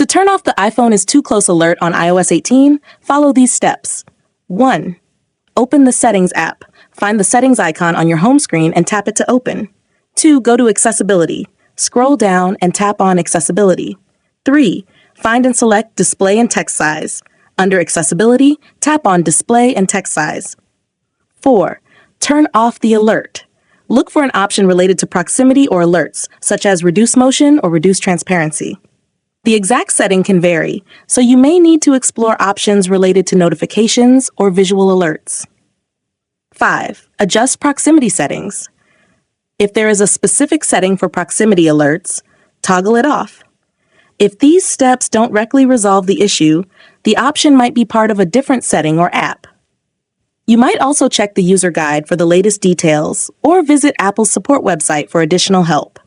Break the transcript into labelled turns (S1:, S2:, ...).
S1: To turn off the iPhone is too close alert on iOS 18, follow these steps. 1. Open the Settings app. Find the Settings icon on your home screen and tap it to open. 2. Go to Accessibility. Scroll down and tap on Accessibility. 3. Find and select Display and Text Size. Under Accessibility, tap on Display and Text Size. 4. Turn off the alert. Look for an option related to proximity or alerts, such as Reduce Motion or Reduce Transparency. The exact setting can vary, so you may need to explore options related to notifications or visual alerts. 5. Adjust proximity settings. If there is a specific setting for proximity alerts, toggle it off. If these steps don't directly resolve the issue, the option might be part of a different setting or app. You might also check the user guide for the latest details or visit Apple's support website for additional help.